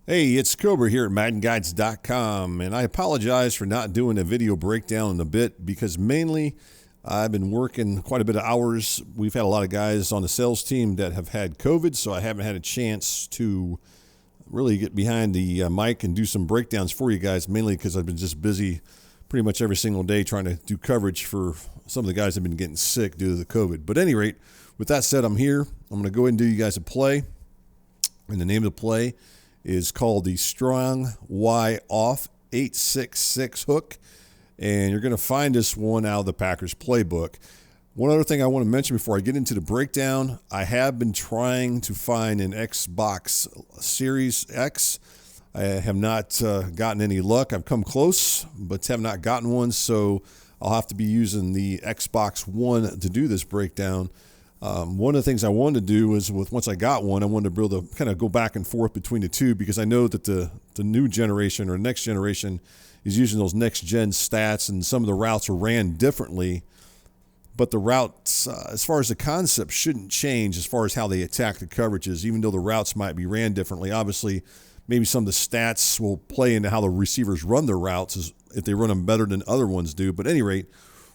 Hey, it's Cobra here at MaddenGuides.com, and I apologize for not doing a video breakdown in a bit because mainly I've been working quite a bit of hours. We've had a lot of guys on the sales team that have had COVID, so I haven't had a chance to really get behind the mic and do some breakdowns for you guys, mainly because I've been just busy pretty much every single day trying to do coverage for some of the guys that have been getting sick due to the COVID. But at any rate, with that said, I'm here. I'm going to go ahead and do you guys a play, and the name of the play is called the Strong Y Off 866 hook, and you're going to find this one out of the Packers playbook. One other thing I want to mention before I get into the breakdown, I have been trying to find an Xbox Series X. I have not gotten any luck. I've come close, but have not gotten one, so I'll have to be using the Xbox One to do this breakdown. One of the things I wanted to do was, once I got one, I wanted to be able to kind of go back and forth between the two because I know that the new generation or next generation is using those next-gen stats, and some of the routes are ran differently. But the routes, as far as the concept, shouldn't change as far as how they attack the coverages, even though the routes might be ran differently. Obviously, maybe some of the stats will play into how the receivers run their routes if they run them better than other ones do. But at any rate,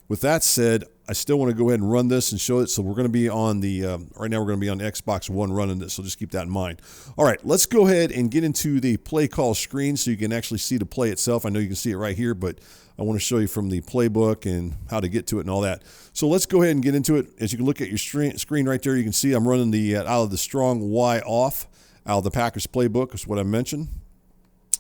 with that said, I still want to go ahead and run this and show it. So we're going to be on the, right now we're going to be on Xbox One running this, so just keep that in mind. All right, let's go ahead and get into the play call screen so you can actually see the play itself. I know you can see it right here, but I want to show you from the playbook and how to get to it and all that. So let's go ahead and get into it. As you can look at your screen right there, you can see I'm running the out of the Strong Y Off out of the Packers playbook is what I mentioned.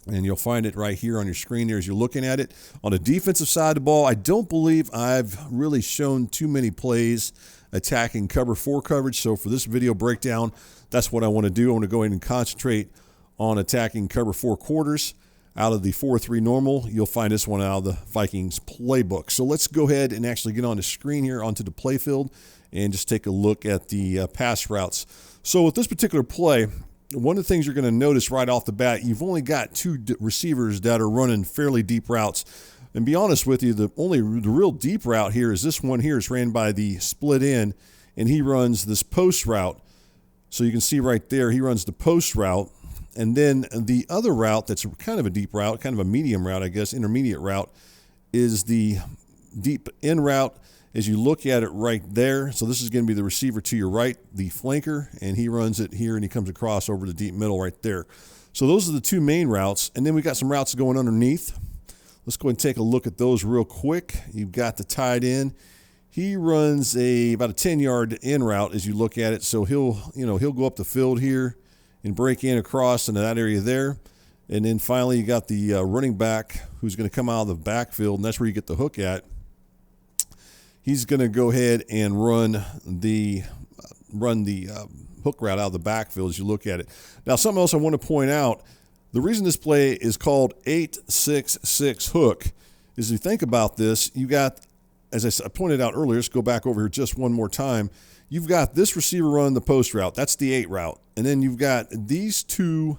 And you'll find it right here on your screen there as you're looking at it. On the defensive side of the ball, I don't believe I've really shown too many plays attacking cover 4 coverage. So for this video breakdown, that's what I want to do. I want to go ahead and concentrate on attacking cover 4 quarters out of the 4-3 normal. You'll find this one out of the Vikings playbook. So let's go ahead and actually get on the screen here onto the play field and just take a look at the pass routes. So with this particular play, one of the things you're going to notice right off the bat, you've only got 2 receivers that are running fairly deep routes. And be honest with you, the real deep route here is this one here. It's ran by the split end, and he runs this post route. So you can see right there, he runs the post route. And then the other route that's kind of a deep route, kind of a medium route, I guess, intermediate route, is the deep end route. As you look at it right there, so this is going to be the receiver to your right, the flanker, and he runs it here, and he comes across over the deep middle right there. So those are the 2 main routes, and then we got some routes going underneath. Let's go ahead and take a look at those real quick. You've got the tight end. He runs about a 10-yard in route as you look at it, so he'll go up the field here and break in across into that area there. And then finally, you got the running back who's going to come out of the backfield, and that's where you get the hook at. He's going to go ahead and run the hook route out of the backfield as you look at it. Now, something else I want to point out, the reason this play is called 866 hook is if you think about this, you got, as I pointed out earlier, let's go back over here just one more time. You've got this receiver running the post route. That's the 8 route. And then you've got these 2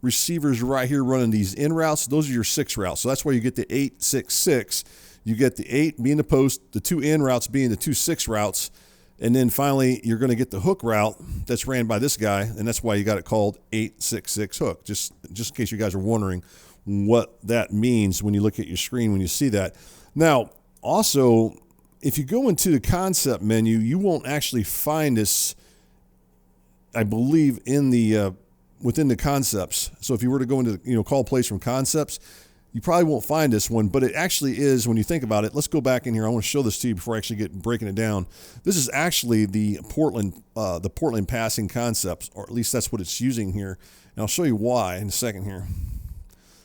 receivers right here running these in routes. Those are your 6 routes. So that's why you get the 866. You get the 8 being the post, the 2 in routes being the 2 6 routes, and then finally you're going to get the hook route that's ran by this guy, and that's why you got it called 866 hook. Just in case you guys are wondering what that means when you look at your screen when you see that. Now, also, if you go into the concept menu, you won't actually find this, I believe, in the within the concepts. So if you were to go into call plays from concepts, you probably won't find this one, but it actually is when you think about it. Let's go back in here. I want to show this to you before I actually get breaking it down. This is actually the Portland passing concepts, or at least that's what it's using here. And I'll show you why in a second here.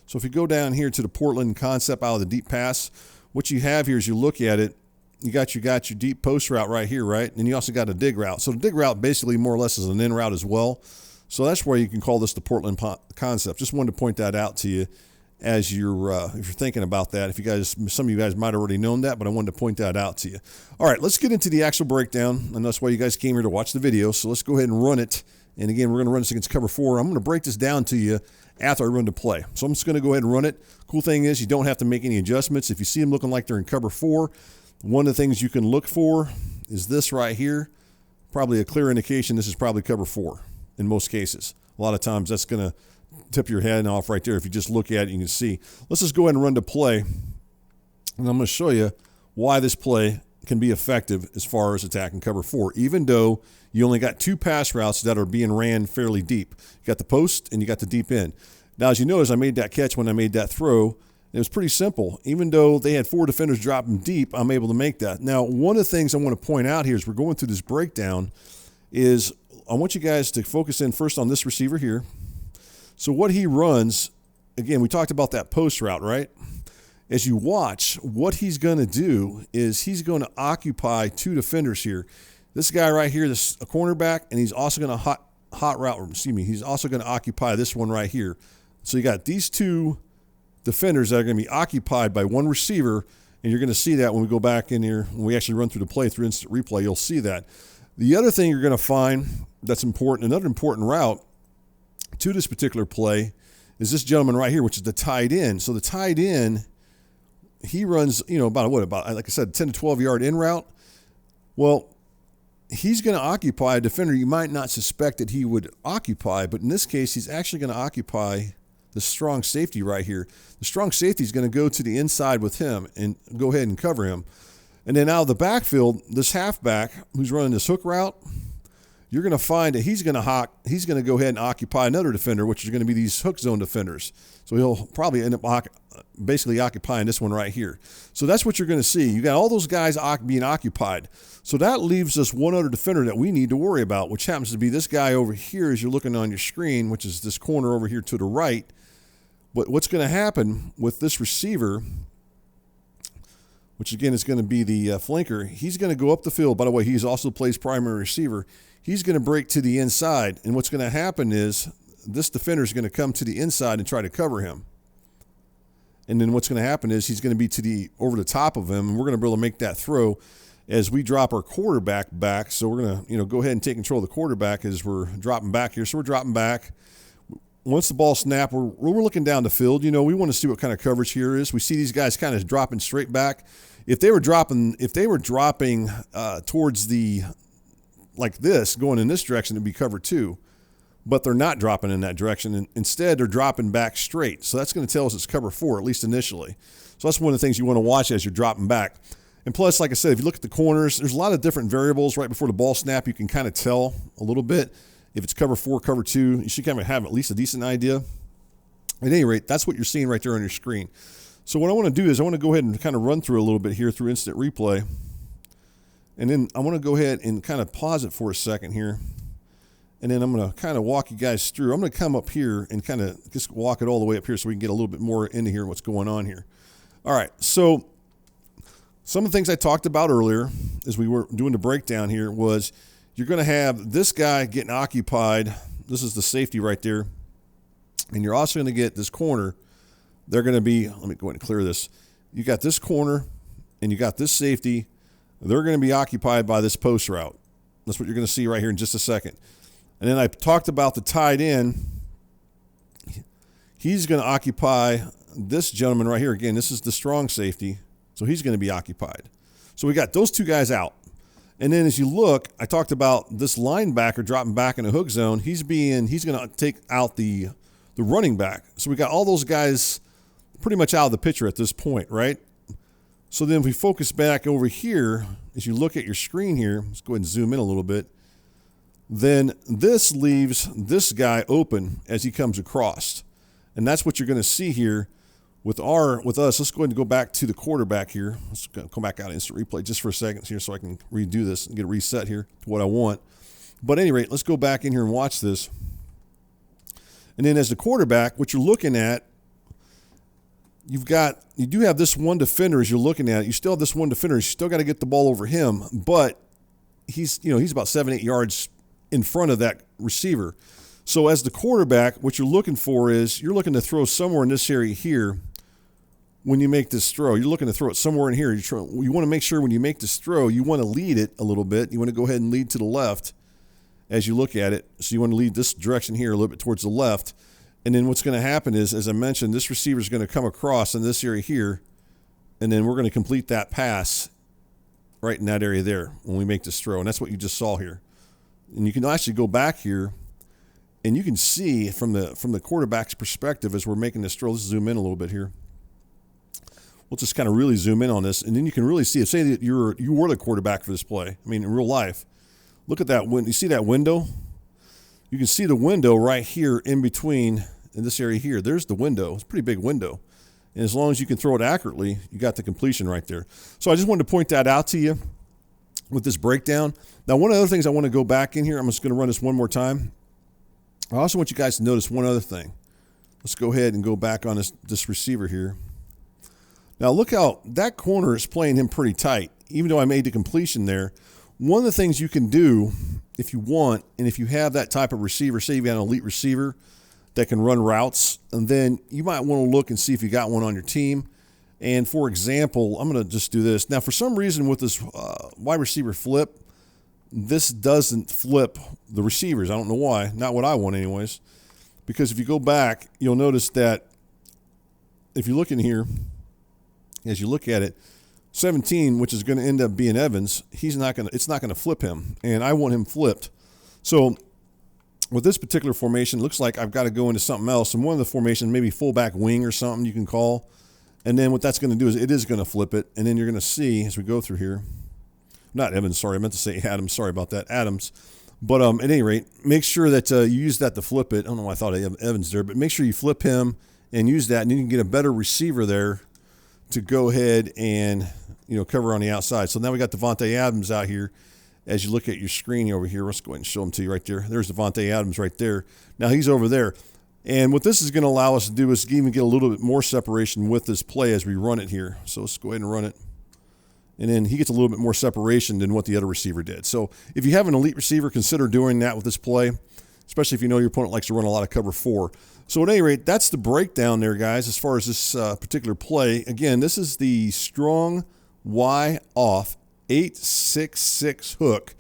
So if you go down here to the Portland concept out of the deep pass, what you have here is you look at it, you got your deep post route right here, right? And you also got a dig route. So the dig route basically more or less is an in route as well. So that's where you can call this the Portland concept. Just wanted to point that out to you as if you're thinking about that. Some of you guys might have already known that, but I wanted to point that out to you. All right, let's get into the actual breakdown, and that's why you guys came here to watch the video. So let's go ahead and run it. And again, we're going to run this against cover 4. I'm going to break this down to you after I run the play. So I'm just going to go ahead and run it. Cool thing is you don't have to make any adjustments. If you see them looking like they're in cover 4, one of the things you can look for is this right here. Probably a clear indication this is probably cover 4 in most cases. A lot of times that's going to tip your head off right there. If you just look at it, you can see. Let's just go ahead and run the play. And I'm going to show you why this play can be effective as far as attacking cover 4, even though you only got 2 pass routes that are being ran fairly deep. You got the post and you got the deep end. Now, as you notice, I made that catch when I made that throw. It was pretty simple. Even though they had 4 defenders dropping deep, I'm able to make that. Now, one of the things I want to point out here as we're going through this breakdown is I want you guys to focus in first on this receiver here. So what he runs, again, we talked about that post route, right? As you watch, what he's going to do is he's going to occupy 2 defenders here. This guy right here, this a cornerback, and he's also going to hot route, excuse me, he's also going to occupy this one right here. So you got these 2 defenders that are going to be occupied by 1 receiver, and you're going to see that when we go back in here, when we actually run through the play through instant replay, you'll see that. The other thing you're going to find that's important, another important route to this particular play is this gentleman right here, which is the tight end. So the tight end, he runs, about like I said, 10 to 12 yard in route. Well, he's going to occupy a defender you might not suspect that he would occupy, but in this case, he's actually going to occupy the strong safety right here. The strong safety is going to go to the inside with him and go ahead and cover him. And then out of the backfield, this halfback who's running this hook route, you're going to find that he's going to go ahead and occupy another defender, which is going to be these hook zone defenders. So he'll probably end up basically occupying this one right here. So that's what you're going to see. You got all those guys being occupied. So that leaves us one other defender that we need to worry about, which happens to be this guy over here as you're looking on your screen, which is this corner over here to the right. But what's going to happen with this receiver, which again is going to be the flanker, he's going to go up the field. By the way, he's also plays primary receiver. He's going to break to the inside. And what's going to happen is this defender is going to come to the inside and try to cover him. And then what's going to happen is he's going to be over the top of him, and we're going to be able to make that throw as we drop our quarterback back. So we're going to go ahead and take control of the quarterback as we're dropping back here. So we're dropping back. Once the ball snapped, we're looking down the field. We want to see what kind of coverage here is. We see these guys kind of dropping straight back. If they were dropping towards the like this, going in this direction, it'd be cover 2. But they're not dropping in that direction. And instead, they're dropping back straight. So that's going to tell us it's cover 4, at least initially. So that's one of the things you want to watch as you're dropping back. And plus, like I said, if you look at the corners, there's a lot of different variables right before the ball snap. You can kind of tell a little bit. If it's cover 4, cover 2, you should kind of have at least a decent idea. At any rate, that's what you're seeing right there on your screen. So what I want to do is I want to go ahead and kind of run through a little bit here through instant replay. And then I want to go ahead and kind of pause it for a second here. And then I'm going to kind of walk you guys through. I'm going to come up here and kind of just walk it all the way up here so we can get a little bit more into here what's going on here. All right, so some of the things I talked about earlier as we were doing the breakdown here was you're going to have this guy getting occupied. This is the safety right there. And you're also going to get this corner. They're going to be, let me go ahead and clear this. You got this corner and you got this safety. They're going to be occupied by this post route. That's what you're going to see right here in just a second. And then I talked about the tight end. He's going to occupy this gentleman right here. Again, this is the strong safety. So he's going to be occupied. So we got those 2 guys out. And then as you look, I talked about this linebacker dropping back in the hook zone. He's going to take out the running back. So we got all those guys pretty much out of the picture at this point, right? So then if we focus back over here, as you look at your screen here, let's go ahead and zoom in a little bit. Then this leaves this guy open as he comes across. And that's what you're going to see here with us. Let's go ahead and go back to the quarterback here. Let's come back out of instant replay just for a second here so I can redo this and get it reset here to what I want. But at any rate, let's go back in here and watch this. And then as the quarterback, what you're looking at, you do have this one defender as you're looking at it. You still have this one defender. You still got to get the ball over him, but he's about 7-8 yards in front of that receiver. So as the quarterback, what you're looking for is you're looking to throw somewhere in this area here when you make this throw. You're looking to throw it somewhere in here. You want to make sure when you make this throw, you want to lead it a little bit. You want to go ahead and lead to the left as you look at it. So you want to lead this direction here a little bit towards the left. And then what's going to happen is, as I mentioned, this receiver is going to come across in this area here, and then we're going to complete that pass right in that area there when we make this throw. And that's what you just saw here. And you can actually go back here And you can see from the quarterback's perspective as we're making this throw. Let's zoom in a little bit here. We'll just kind of really zoom in on this, and then you can really see it. Say that you were the quarterback for this play. I mean, in real life, look at that. When you see that window, you can see the window right here in between in this area here. There's the window. It's a pretty big window, and as long as you can throw it accurately, you got the completion right there. So I just wanted to point that out to you with this breakdown. Now, one of the other things I want to go back in here. I'm just going to run this one more time. I also want you guys to notice one other thing. Let's go ahead and go back on this receiver here. Now look how that corner is playing him pretty tight. Even though I made the completion there, one of the things you can do if you want, and if you have that type of receiver, say you've got an elite receiver that can run routes, and then you might want to look and see if you got one on your team. And for example, I'm going to just do this. Now for some reason with this wide receiver flip, this doesn't flip the receivers. I don't know why. Not what I want anyways. Because if you go back, you'll notice that if you look in here, as you look at it, 17, which is going to end up being Evans, it's not going to flip him. And I want him flipped. So with this particular formation, it looks like I've got to go into something else. And one of the formations, maybe fullback wing or something you can call. And then what that's going to do is it is going to flip it. And then you're going to see as we go through here, not Evans, sorry, I meant to say Adams. Sorry about that, Adams. But at any rate, make sure that you use that to flip it. I don't know why I thought I had Evans there, but make sure you flip him and use that, and you can get a better receiver there to go ahead and cover on the outside. So now we got Devontae Adams out here. As you look at your screen over here, let's go ahead and show him to you right there. There's Devontae Adams right there. Now he's over there. And what this is going to allow us to do is even get a little bit more separation with this play as we run it here. So let's go ahead and run it. And then he gets a little bit more separation than what the other receiver did. So if you have an elite receiver, consider doing that with this play, especially if you know your opponent likes to run a lot of cover 4. So at any rate, that's the breakdown there, guys, as far as this particular play. Again, this is the strong Y off 866 hook.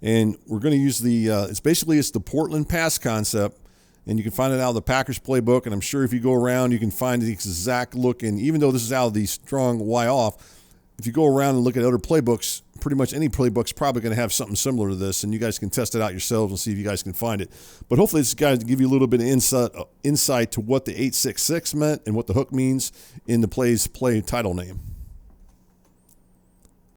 And we're going to use it's the Portland pass concept. And you can find it out of the Packers playbook. And I'm sure if you go around, you can find the exact look. And even though this is out of the strong Y off, if you go around and look at other playbooks, pretty much any playbook's probably going to have something similar to this, and you guys can test it out yourselves and see if you guys can find it. But hopefully this guys give you a little bit of insight to what the 866 meant and what the hook means in the play title name.